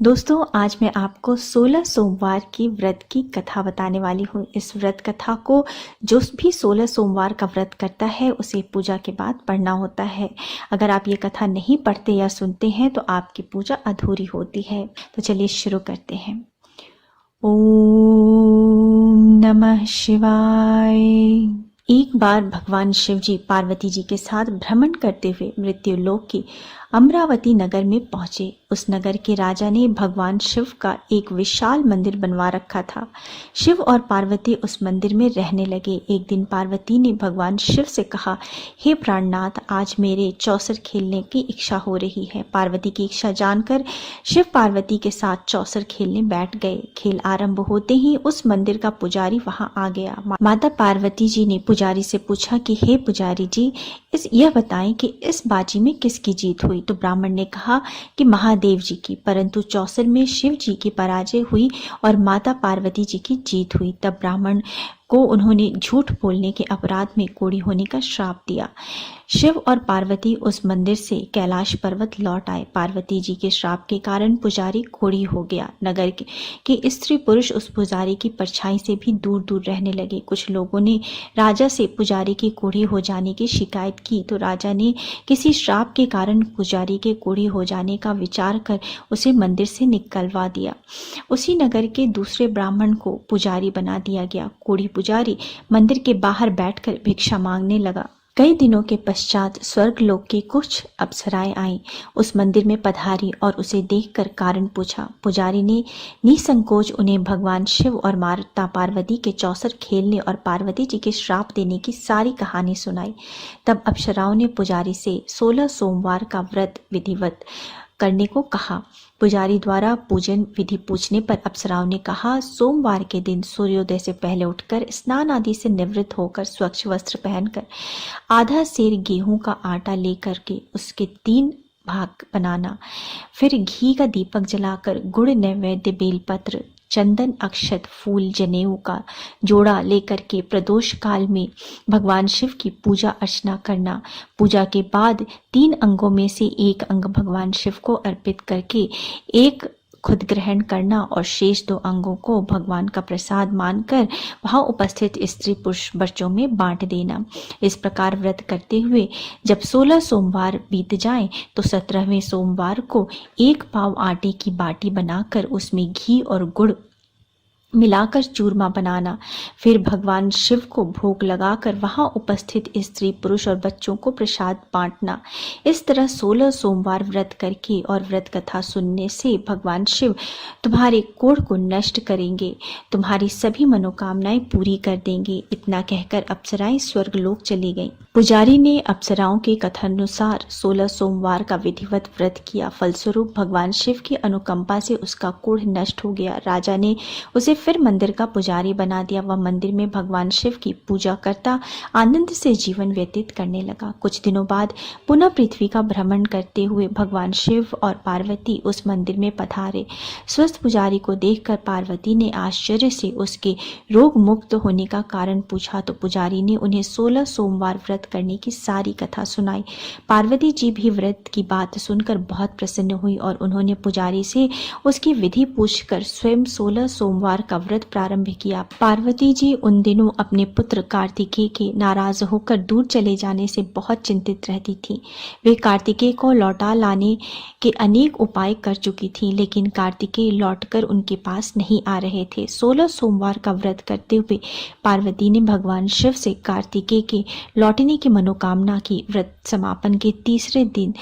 दोस्तों, आज मैं आपको 16 सोमवार की व्रत की कथा बताने वाली हूँ। इस व्रत कथा को जो भी 16 सोमवार का व्रत करता है उसे पूजा के बाद पढ़ना होता है। अगर आप ये कथा नहीं पढ़ते या सुनते हैं तो आपकी पूजा अधूरी होती है। तो चलिए शुरू करते हैं। ओम नमः शिवाय। एक बार भगवान शिव जी पार्वती जी के साथ भ्रमण करते हुए मृत्युलोक की अमरावती नगर में पहुंचे। उस नगर के राजा ने भगवान शिव का एक विशाल मंदिर बनवा रखा था। शिव और पार्वती उस मंदिर में रहने लगे। एक दिन पार्वती ने भगवान शिव से कहा, हे प्राणनाथ, आज मेरे चौसर खेलने की इच्छा हो रही है। पार्वती की इच्छा जानकर शिव पार्वती के साथ चौसर खेलने बैठ गए। खेल आरंभ होते ही उस मंदिर का पुजारी वहां आ गया। माता पार्वती जी ने पुजारी से पूछा कि हे पुजारी जी, यह बताएं कि इस बाजी में किसकी जीत हुई। तो ब्राह्मण ने कहा कि महादेव जी की, परंतु चौसर में शिव जी की पराजय हुई और माता पार्वती जी की जीत हुई। तब ब्राह्मण को उन्होंने झूठ बोलने के अपराध में कोढ़ी होने का श्राप दिया। शिव और पार्वती उस मंदिर से कैलाश पर्वत लौट आए। पार्वती जी के श्राप के कारण पुजारी कोढ़ी हो गया। नगर के स्त्री पुरुष उस पुजारी की परछाई से भी दूर दूर रहने लगे। कुछ लोगों ने राजा से पुजारी की कोढ़ी हो जाने की शिकायत की तो राजा ने किसी श्राप के कारण पुजारी के कोढ़ी हो जाने का विचार कर उसे मंदिर से निकलवा दिया। उसी नगर के दूसरे ब्राह्मण को पुजारी बना दिया गया। कोढ़ी पुजारी मंदिर के बाहर बैठकर भिक्षा मांगने लगा। कई दिनों के पश्चात स्वर्गलोक की कुछ अप्सराएं आईं, उस मंदिर में पधारी और उसे देखकर कारण पूछा। पुजारी ने निसंकोच उन्हें भगवान शिव और माता पार्वती के चौसर खेलने और पार्वती जी के श्राप देने की सारी कहानी सुनाई। तब अप्सराओं ने पुजारी से 16 सोमवार का व्रत विधिवत करने को कहा। पुजारी द्वारा पूजन विधि पूछने पर अप्सराओं ने कहा, सोमवार के दिन सूर्योदय से पहले उठकर स्नान आदि से निवृत्त होकर स्वच्छ वस्त्र पहनकर आधा सेर गेहूं का आटा लेकर के उसके 3 भाग बनाना, फिर घी का दीपक जलाकर गुड़ नैवेद्य बेलपत्र चंदन अक्षत फूल जनेऊ का जोड़ा लेकर के प्रदोष काल में भगवान शिव की पूजा अर्चना करना। पूजा के बाद 3 अंगों में से एक अंग भगवान शिव को अर्पित करके एक खुद ग्रहण करना और शेष 2 अंगों को भगवान का प्रसाद मानकर वहां उपस्थित स्त्री पुरुष बच्चों में बांट देना। इस प्रकार व्रत करते हुए जब 16 सोमवार बीत जाएं तो 17वें सोमवार को 1 पाव आटे की बाटी बनाकर उसमें घी और गुड़ मिलाकर चूरमा बनाना, फिर भगवान शिव को भोग लगाकर वहां उपस्थित स्त्री पुरुष और बच्चों को प्रसाद बांटना। इस तरह 16 सोमवार व्रत करके और व्रत कथा सुनने से भगवान शिव तुम्हारे कोढ़ को नष्ट करेंगे, तुम्हारी सभी मनोकामनाएं पूरी कर देंगे। इतना कहकर अप्सराएं स्वर्गलोक चली गईं। पुजारी ने अप्सराओं के कथनानुसार 16 सोमवार का विधिवत व्रत किया। फलस्वरूप भगवान शिव की अनुकंपा से उसका कोढ़ नष्ट हो गया। राजा ने उसे फिर मंदिर का पुजारी बना दिया। वह मंदिर में भगवान शिव की पूजा करता आनंद से जीवन व्यतीत करने लगा। कुछ दिनों बाद पुनः पृथ्वी का भ्रमण करते हुए भगवान शिव और पार्वती उस मंदिर में पधारे। स्वस्थ पुजारी को देखकर पार्वती ने आश्चर्य से उसके रोग मुक्त होने का कारण पूछा तो पुजारी ने उन्हें 16 सोमवार व्रत करने की सारी कथा सुनाई। पार्वती जी भी व्रत की बात सुनकर बहुत प्रसन्न हुई और उन्होंने पुजारी से उसकी विधि पूछकर स्वयं 16 सोमवार का व्रत प्रारंभ किया। पार्वती जी उन दिनों अपने पुत्र कार्तिकेय के नाराज होकर दूर चले जाने से बहुत चिंतित रहती थीं। वे कार्तिकेय को लौटा लाने के अनेक उपाय कर चुकी थीं, लेकिन कार्तिकेय लौटकर उनके पास नहीं आ रहे थे। 16 सोमवार का व्रत करते हुए पार्वती ने भगवान शिव से कार्तिकेय के लौटने की मनोकामना की। व्रत समापन के तीसरे दिन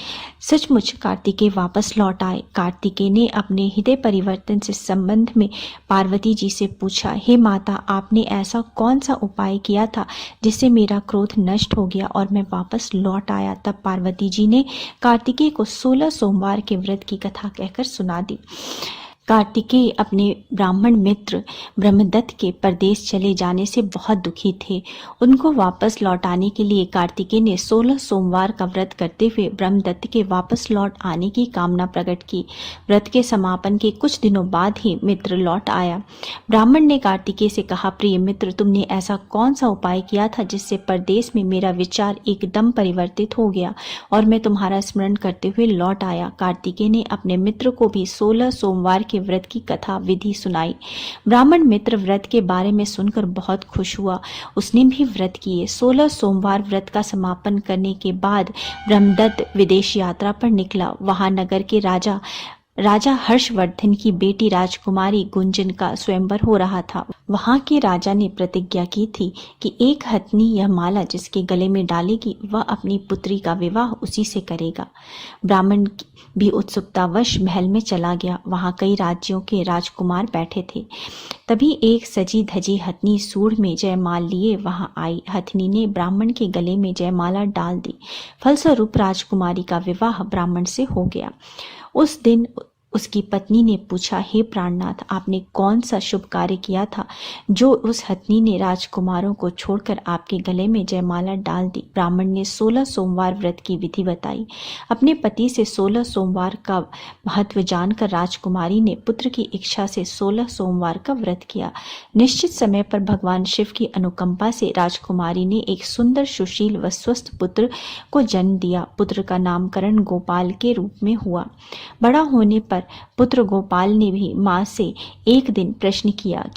सचमुच कार्तिकेय वापस लौट आए। कार्तिकेय ने अपने हृदय परिवर्तन से संबंध में पार्वती जी से पूछा, हे माता, आपने ऐसा कौन सा उपाय किया था जिससे मेरा क्रोध नष्ट हो गया और मैं वापस लौट आया। तब पार्वती जी ने कार्तिकेय को 16 सोमवार के व्रत की कथा कहकर सुना दी। कार्तिकेय अपने ब्राह्मण मित्र ब्रह्मदत्त के परदेश चले जाने से बहुत दुखी थे। उनको वापस लौटाने के लिए कार्तिकेय ने 16 सोमवार का व्रत करते हुए ब्रह्मदत्त के वापस लौट आने की कामना प्रकट की। व्रत के समापन के कुछ दिनों बाद ही मित्र लौट आया। ब्राह्मण ने कार्तिकेय से कहा, प्रिय मित्र, तुमने ऐसा कौन सा उपाय किया था जिससे परदेश में मेरा विचार एकदम परिवर्तित हो गया और मैं तुम्हारा स्मरण करते हुए लौट आया। कार्तिकेय ने अपने मित्र को भी 16 सोमवार के व्रत की कथा विधि सुनाई। ब्राह्मण मित्र व्रत के बारे में सुनकर बहुत खुश हुआ। उसने भी व्रत किए। 16 सोमवार व्रत का समापन करने के बाद ब्रह्मदत्त विदेश यात्रा पर निकला। वहां नगर के राजा हर्षवर्धन की बेटी राजकुमारी गुंजन का स्वयंवर हो रहा था। वहां के राजा ने प्रतिज्ञा की थी कि एक हथनी यह माला जिसके गले में डालेगी वह अपनी पुत्री का विवाह उसी से करेगा। ब्राह्मण भी उत्सुकतावश महल में चला गया। वहां कई राज्यों के राजकुमार बैठे थे। तभी एक सजी धजी हथनी सूंड में जयमाल लिए वहां आई। हथनी ने ब्राह्मण के गले में जयमाला डाल दी। फलस्वरूप राजकुमारी का विवाह ब्राह्मण से हो गया। उस दिन उसकी पत्नी ने पूछा, हे प्राणनाथ, आपने कौन सा शुभ कार्य किया था जो उस हथनी ने राजकुमारों को छोड़कर आपके गले में जयमाला डाल दी? ब्राह्मण ने 16 सोमवार व्रत की विधि बताई। अपने पति से 16 सोमवार का महत्व जानकर राजकुमारी ने पुत्र की इच्छा से 16 सोमवार का व्रत किया। निश्चित समय पर भगवान शिव की अनुकंपा से राजकुमारी ने एक सुंदर, सुशील व स्वस्थ पुत्र को जन्म दिया। पुत्र का नामकरण गोपाल के रूप में हुआ। बड़ा होने पर पुत्र गोपाल ने भी मां से एक दिन प्रश्न किया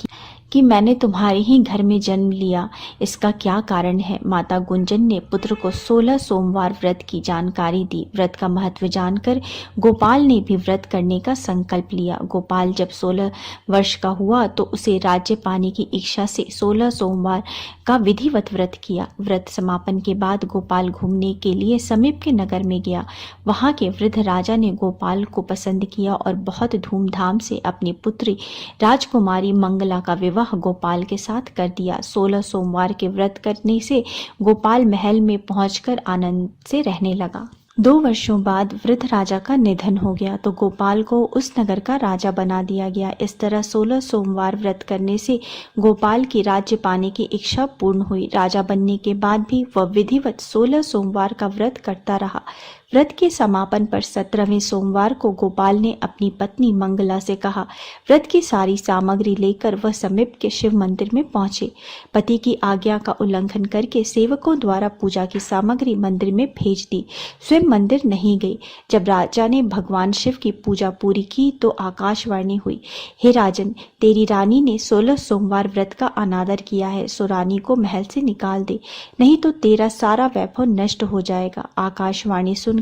कि मैंने तुम्हारे ही घर में जन्म लिया, इसका क्या कारण है? माता गुंजन ने पुत्र को 16 सोमवार व्रत की जानकारी दी। व्रत का महत्व जानकर गोपाल ने भी व्रत करने का संकल्प लिया। गोपाल जब 16 वर्ष का हुआ तो उसे राज्य पाने की इच्छा से 16 सोमवार का विधिवत व्रत किया। व्रत समापन के बाद गोपाल घूमने के लिए समीप के नगर में गया। वहां के वृद्ध राजा ने गोपाल को पसंद किया और बहुत धूमधाम से अपनी पुत्री राजकुमारी मंगला का विवाह गोपाल के साथ कर दिया। 16 सोमवार के व्रत करने से गोपाल महल में पहुंचकर आनंद से रहने लगा। 2 वर्षों बाद वृद्ध राजा का निधन हो गया तो गोपाल को उस नगर का राजा बना दिया गया। इस तरह 16 सोमवार व्रत करने से गोपाल की राज्य पाने की इच्छा पूर्ण हुई। राजा बनने के बाद भी वह विधिवत 16 सोमवार का व्रत करता रहा। व्रत के समापन पर 17वें सोमवार को गोपाल ने अपनी पत्नी मंगला से कहा। व्रत की सारी सामग्री लेकर वह समीप के शिव मंदिर में पहुंचे। पति की आज्ञा का उल्लंघन करके सेवकों द्वारा पूजा की सामग्री मंदिर में भेज दी। स्वयं मंदिर नहीं गई। जब राजा ने भगवान शिव की पूजा पूरी की तो आकाशवाणी हुई, हे राजन, तेरी रानी ने 16 सोमवार व्रत का अनादर किया है, सो रानी को महल से निकाल दे, नहीं तो तेरा सारा वैभव नष्ट हो जाएगा। आकाशवाणी सुनकर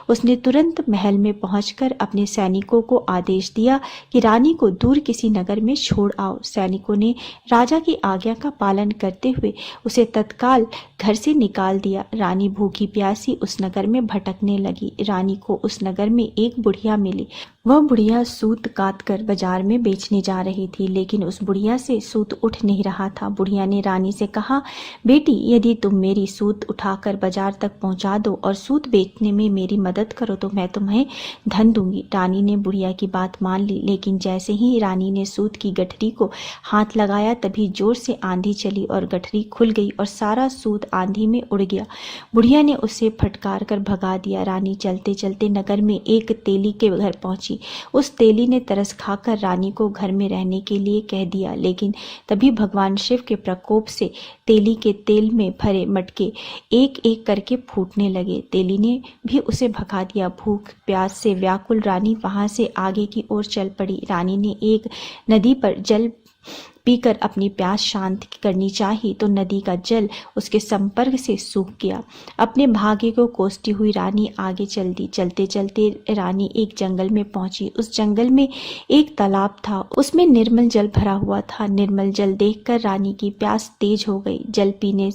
उसने तुरंत महल में पहुंचकर अपने सैनिकों को आदेश दिया कि रानी को दूर किसी नगर में छोड़ आओ। सैनिकों ने राजा की आज्ञा का पालन करते हुए उसे तत्काल घर से निकाल दिया। रानी भूखी प्यासी उस नगर में भटकने लगी। रानी को उस नगर में एक बुढ़िया मिली। वह बुढ़िया सूत काट कर बाजार में बेचने जा रही थी, लेकिन उस बुढ़िया से सूत उठ नहीं रहा था। बुढ़िया ने रानी से कहा, बेटी, यदि तुम मेरी सूत उठाकर बाजार तक पहुंचा दो और सूत बेचने में मेरी मदद करो तो मैं तुम्हें धन दूंगी। रानी ने बुढ़िया की बात मान ली, लेकिन जैसे ही रानी ने सूत की गठरी को हाथ लगाया तभी जोर से आंधी चली और गठरी खुल गई और सारा सूत आंधी में उड़ गया। बुढ़िया ने उसे फटकार कर भगा दिया। रानी चलते चलते नगर में एक तेली के घर पहुंची। उस तेली ने तरस खाकर रानी को घर में रहने के लिए कह दिया, लेकिन तभी भगवान शिव के प्रकोप से तेली के तेल में भरे मटके एक एक करके फूटने लगे। तेली ने भी उसे भगा दिया। भूख प्यास से व्याकुल रानी वहां से आगे की ओर चल पड़ी। रानी ने एक नदी पर जल पीकर अपनी प्यास शांत करनी चाहिए तो नदी का जल उसके संपर्क से सूख गया। अपने भाग्य को कोसती हुई रानी आगे चल दी। चलते चलते रानी एक जंगल में पहुंची। उस जंगल में एक तालाब था, उसमें निर्मल जल भरा हुआ था। निर्मल जल देखकर रानी की प्यास तेज हो गई। जल पीने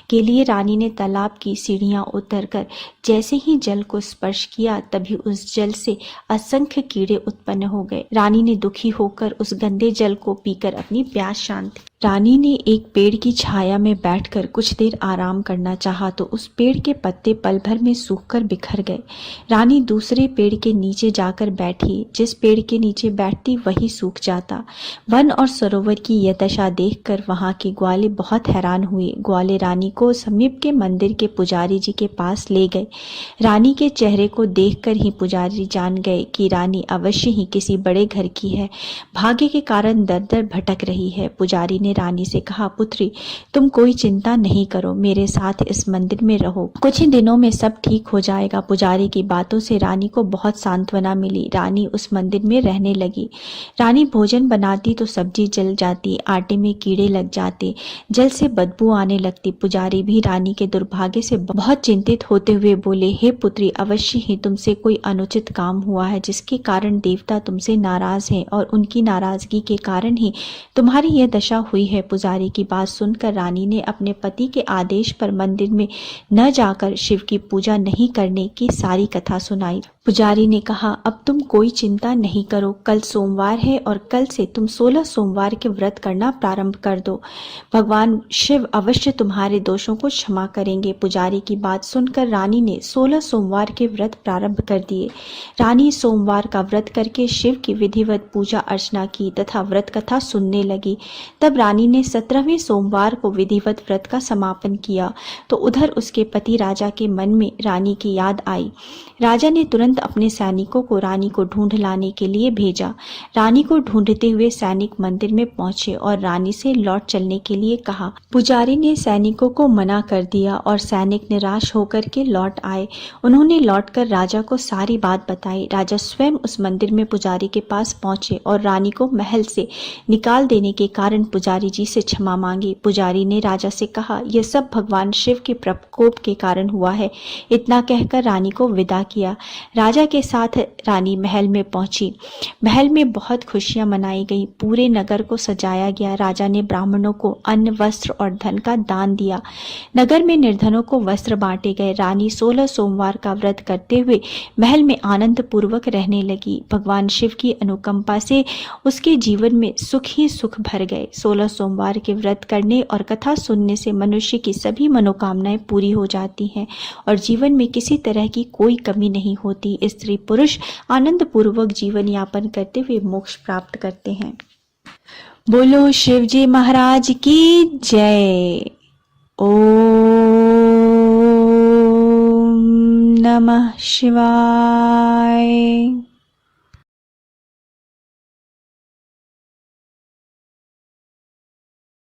के लिए रानी ने तालाब की सीढ़ियां उतरकर जैसे ही जल को स्पर्श किया तभी उस जल से असंख्य कीड़े उत्पन्न हो गए। रानी ने दुखी होकर उस गंदे जल को पीकर अपनी प्यास शांत की। रानी ने एक पेड़ की छाया में बैठकर कुछ देर आराम करना चाहा तो उस पेड़ के पत्ते पल भर में सूखकर बिखर गए। रानी दूसरे पेड़ के नीचे जाकर बैठी। जिस पेड़ के नीचे बैठती वही सूख जाता। वन और सरोवर की यह दशा देखकर वहां के ग्वाले बहुत हैरान हुए। ग्वाले रानी को समीप के मंदिर के पुजारी जी के पास ले गए। रानी के चेहरे को देखकर ही पुजारी जान गए कि रानी अवश्य ही किसी बड़े घर की है, भाग्य के कारण दर दर भटक रही है। पुजारी ने रानी से कहा, पुत्री, तुम कोई चिंता नहीं करो, मेरे साथ इस मंदिर में रहो, कुछ ही दिनों में सब ठीक हो जाएगा। पुजारी की बातों से रानी को बहुत सांत्वना मिली। रानी उस मंदिर में रहने लगी। रानी भोजन बनाती तो सब्जी जल जाती, आटे में कीड़े लग जाते, जल से बदबू आने लगती। पुजारी भी रानी के दुर्भाग्य से बहुत चिंतित होते हुए बोले, हे पुत्री, अवश्य ही तुमसे कोई अनुचित काम हुआ है जिसके कारण देवता तुमसे नाराज हैं और उनकी नाराजगी के कारण ही तुम्हारी यह दशा हुई है। पुजारी की बात सुनकर रानी ने अपने पति के आदेश पर मंदिर में न जाकर शिव की पूजा नहीं करने की सारी कथा सुनाई। पुजारी ने कहा, अब तुम कोई चिंता नहीं करो, कल सोमवार है और कल से तुम 16 सोमवार के व्रत करना प्रारंभ कर दो। भगवान शिव अवश्य तुम्हारे दोषों को क्षमा करेंगे। पुजारी की बात सुनकर रानी ने 16 सोमवार के व्रत प्रारंभ कर दिए। रानी सोमवार का व्रत करके शिव की विधिवत पूजा अर्चना की तथा व्रत कथा सुनने लगी। तब रानी ने 17वें सोमवार को विधिवत व्रत का समापन किया तो उधर उसके पति राजा के मन में रानी की याद आई। राजा ने तुरंत अपने सैनिकों को रानी को ढूंढ लाने के लिए भेजा। रानी को ढूंढते हुए सैनिक मंदिर में पहुंचे और रानी से लौट चलने के लिए कहा। पुजारी ने सैनिकों को मना कर दिया और सैनिक निराश होकर के लौट आए। उन्होंने लौटकर राजा को सारी बात बताई। राजा स्वयं उस मंदिर में पुजारी के पास पहुंचे और रानी को महल से निकाल देने के कारण पुजारी जी से क्षमा मांगी। पुजारी ने राजा से कहा, यह सब भगवान शिव के प्रकोप के कारण हुआ है। इतना कहकर रानी को विदा किया। राजा के साथ रानी महल में पहुंची। महल में बहुत खुशियां मनाई गई। पूरे नगर को सजाया गया। राजा ने ब्राह्मणों को अन्न, वस्त्र और धन का दान दिया। नगर में निर्धनों को वस्त्र बांटे गए। रानी 16 सोमवार का व्रत करते हुए महल में आनंद पूर्वक रहने लगी। भगवान शिव की अनुकंपा से उसके जीवन में सुख ही सुख भर गए। 16 सोमवार के व्रत करने और कथा सुनने से मनुष्य की सभी मनोकामनाएं पूरी हो जाती हैं और जीवन में किसी तरह की कोई कमी नहीं होती। स्त्री पुरुष आनंद पूर्वक जीवन यापन करते हुए मोक्ष प्राप्त करते हैं। बोलो शिव जी महाराज की जय। ओम नमः शिवाय।